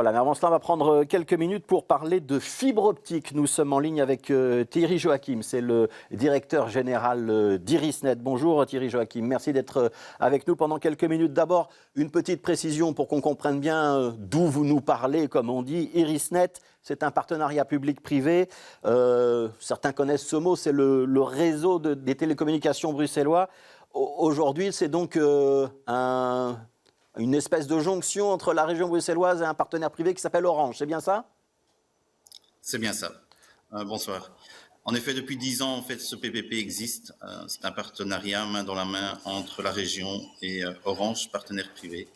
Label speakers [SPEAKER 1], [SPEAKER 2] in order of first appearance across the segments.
[SPEAKER 1] Voilà, mais avant cela, on va prendre quelques minutes pour parler de fibre optique. Nous sommes en ligne avec Thierry Joachim, c'est le directeur général d'Irisnet. Bonjour Thierry Joachim, merci d'être avec nous pendant quelques minutes. D'abord, une petite précision pour qu'on comprenne bien d'où vous nous parlez, comme on dit. Irisnet, c'est un partenariat public-privé. Certains connaissent ce mot, c'est le réseau des télécommunications bruxellois. Aujourd'hui, c'est donc une espèce de jonction entre la région bruxelloise et un partenaire privé qui s'appelle Orange. C'est bien ça?
[SPEAKER 2] C'est bien ça. Bonsoir. En effet, depuis 10 ans, en fait, ce PPP existe. C'est un partenariat main dans la main entre la région et Orange, partenaire privé.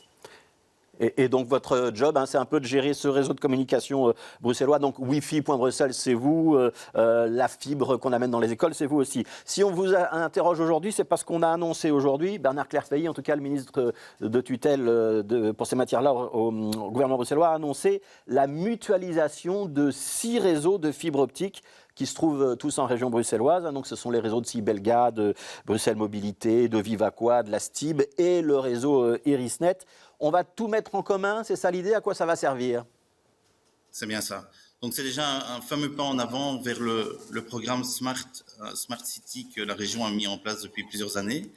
[SPEAKER 1] Et donc votre job, c'est un peu de gérer ce réseau de communication bruxellois. Donc Wi-Fi.Bruxelles, c'est vous. La fibre qu'on amène dans les écoles, c'est vous aussi. Si on vous interroge aujourd'hui, c'est parce qu'on a annoncé aujourd'hui, Bernard Clairfeilly, en tout cas le ministre de tutelle pour ces matières-là au gouvernement bruxellois, a annoncé la mutualisation de 6 réseaux de fibre optique qui se trouvent tous en région bruxelloise. Donc ce sont les réseaux de Cibelga, de Bruxelles Mobilité, de Vivaqua, de la STIB et le réseau Irisnet. On va tout mettre en commun, c'est ça l'idée? À quoi ça va servir?
[SPEAKER 2] C'est bien ça. Donc c'est déjà un fameux pas en avant vers le programme Smart City que la région a mis en place depuis plusieurs années.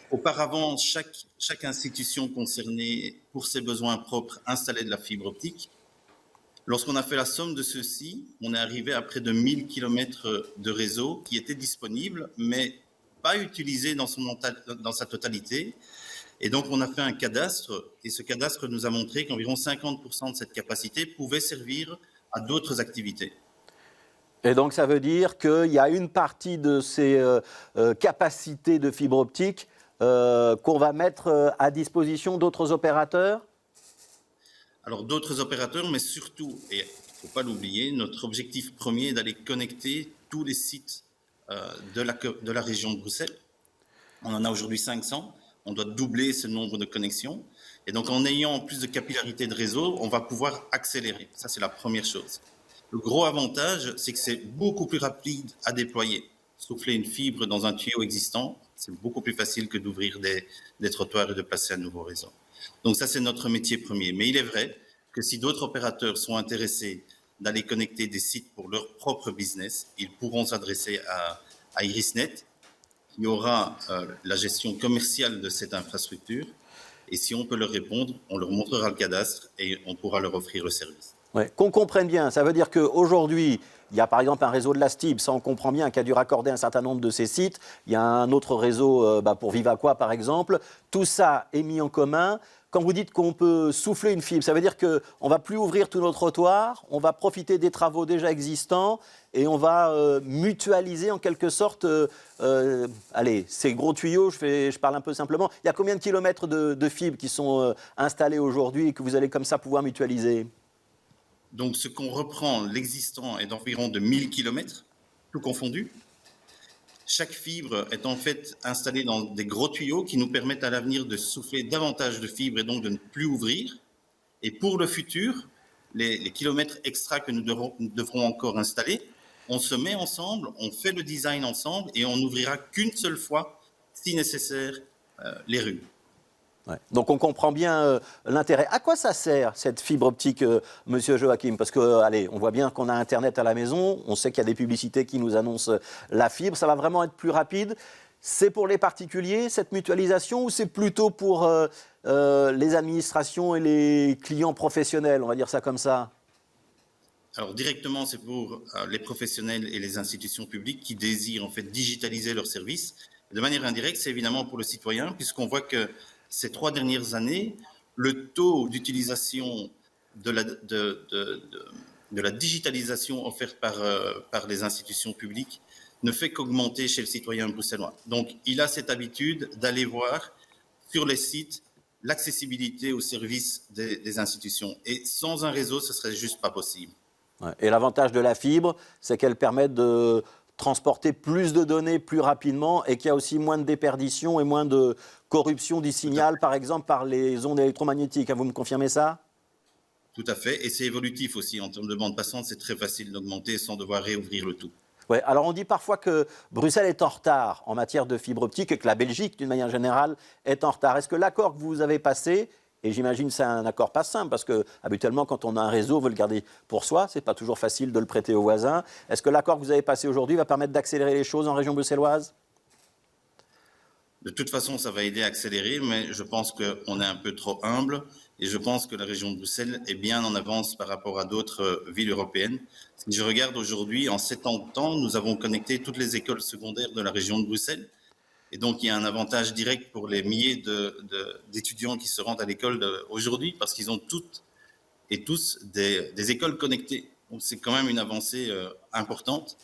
[SPEAKER 2] Auparavant, chaque institution concernée pour ses besoins propres installait de la fibre optique. Lorsqu'on a fait la somme de ceux-ci, on est arrivé à près de 1000 km de réseau qui étaient disponibles, mais pas utilisés dans sa totalité. Et donc, on a fait un cadastre, et ce cadastre nous a montré qu'environ 50% de cette capacité pouvait servir à d'autres activités.
[SPEAKER 1] Et donc, ça veut dire qu'il y a une partie de ces capacités de fibre optique qu'on va mettre à disposition d'autres opérateurs?
[SPEAKER 2] Alors, d'autres opérateurs, mais surtout, et il ne faut pas l'oublier, notre objectif premier est d'aller connecter tous les sites de la région de Bruxelles. On en a aujourd'hui 500. On doit doubler ce nombre de connexions. Et donc, en ayant plus de capillarité de réseau, on va pouvoir accélérer. Ça, c'est la première chose. Le gros avantage, c'est que c'est beaucoup plus rapide à déployer. Souffler une fibre dans un tuyau existant, c'est beaucoup plus facile que d'ouvrir des trottoirs et de placer un nouveau réseau. Donc ça, c'est notre métier premier. Mais il est vrai que si d'autres opérateurs sont intéressés d'aller connecter des sites pour leur propre business, ils pourront s'adresser à Irisnet, qui aura la gestion commerciale de cette infrastructure. Et si on peut leur répondre, on leur montrera le cadastre et on pourra leur offrir le service.
[SPEAKER 1] Ouais. Qu'on comprenne bien, ça veut dire qu'aujourd'hui, il y a par exemple un réseau de la STIB, ça on comprend bien, qui a dû raccorder un certain nombre de ces sites. Il y a un autre réseau pour Vivaqua par exemple. Tout ça est mis en commun. Quand vous dites qu'on peut souffler une fibre, ça veut dire qu'on ne va plus ouvrir tous nos trottoirs, on va profiter des travaux déjà existants et on va mutualiser en quelque sorte, ces gros tuyaux, je parle un peu simplement. Il y a combien de kilomètres de fibres qui sont installés aujourd'hui et que vous allez comme ça pouvoir mutualiser?
[SPEAKER 2] Donc, ce qu'on reprend, l'existant est d'environ de 1000 km, tout confondu. Chaque fibre est en fait installée dans des gros tuyaux qui nous permettent à l'avenir de souffler davantage de fibres et donc de ne plus ouvrir. Et pour le futur, les kilomètres extra que nous devrons encore installer, on se met ensemble, on fait le design ensemble et on n'ouvrira qu'une seule fois, si nécessaire, les rues.
[SPEAKER 1] Ouais. Donc on comprend bien l'intérêt. À quoi ça sert cette fibre optique, monsieur Joachim? Parce que, on voit bien qu'on a Internet à la maison, on sait qu'il y a des publicités qui nous annoncent la fibre, ça va vraiment être plus rapide. C'est pour les particuliers, cette mutualisation, ou c'est plutôt pour les administrations et les clients professionnels, on va dire ça comme ça?
[SPEAKER 2] Alors directement, c'est pour les professionnels et les institutions publiques qui désirent en fait digitaliser leurs services. De manière indirecte, c'est évidemment pour le citoyen, puisqu'on voit que ces 3 dernières années, le taux d'utilisation de la digitalisation offerte par les institutions publiques ne fait qu'augmenter chez le citoyen bruxellois. Donc, il a cette habitude d'aller voir sur les sites l'accessibilité aux services des institutions. Et sans un réseau, ce serait juste pas possible.
[SPEAKER 1] Ouais. Et l'avantage de la fibre, c'est qu'elle permet de transporter plus de données plus rapidement et qu'il y a aussi moins de déperdition et moins de corruption du signal, par exemple, par les ondes électromagnétiques. Vous me confirmez ça?
[SPEAKER 2] Tout à fait. Et c'est évolutif aussi. En termes de bande passante, c'est très facile d'augmenter sans devoir réouvrir le tout.
[SPEAKER 1] Ouais, alors on dit parfois que Bruxelles est en retard en matière de fibre optique et que la Belgique, d'une manière générale, est en retard. Est-ce que l'accord que vous avez passé Et j'imagine que c'est un accord pas simple, parce que habituellement, quand on a un réseau, on veut le garder pour soi. C'est pas toujours facile de le prêter aux voisins. Est-ce que l'accord que vous avez passé aujourd'hui va permettre d'accélérer les choses en région bruxelloise?
[SPEAKER 2] De toute façon, ça va aider à accélérer, mais je pense qu'on est un peu trop humble et je pense que la région de Bruxelles est bien en avance par rapport à d'autres villes européennes. Si je regarde aujourd'hui, en 7 ans de temps, nous avons connecté toutes les écoles secondaires de la région de Bruxelles. Et donc, il y a un avantage direct pour les milliers d'étudiants qui se rendent à l'école aujourd'hui parce qu'ils ont toutes et tous des écoles connectées. Donc, c'est quand même une avancée importante.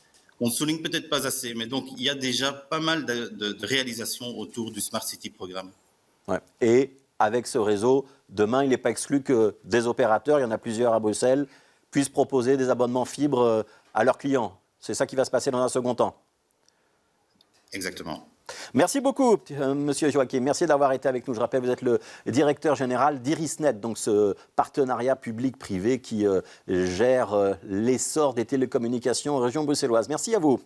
[SPEAKER 2] On ne souligne peut-être pas assez, mais donc il y a déjà pas mal de réalisations autour du Smart City Programme.
[SPEAKER 1] Ouais. Et avec ce réseau, demain, il n'est pas exclu que des opérateurs, il y en a plusieurs à Bruxelles, puissent proposer des abonnements fibres à leurs clients. C'est ça qui va se passer dans un second temps.
[SPEAKER 2] Exactement.
[SPEAKER 1] Merci beaucoup, Monsieur Joachim. Merci d'avoir été avec nous. Je rappelle, vous êtes le directeur général d'Irisnet, donc ce partenariat public-privé qui gère l'essor des télécommunications en région bruxelloise. Merci à vous.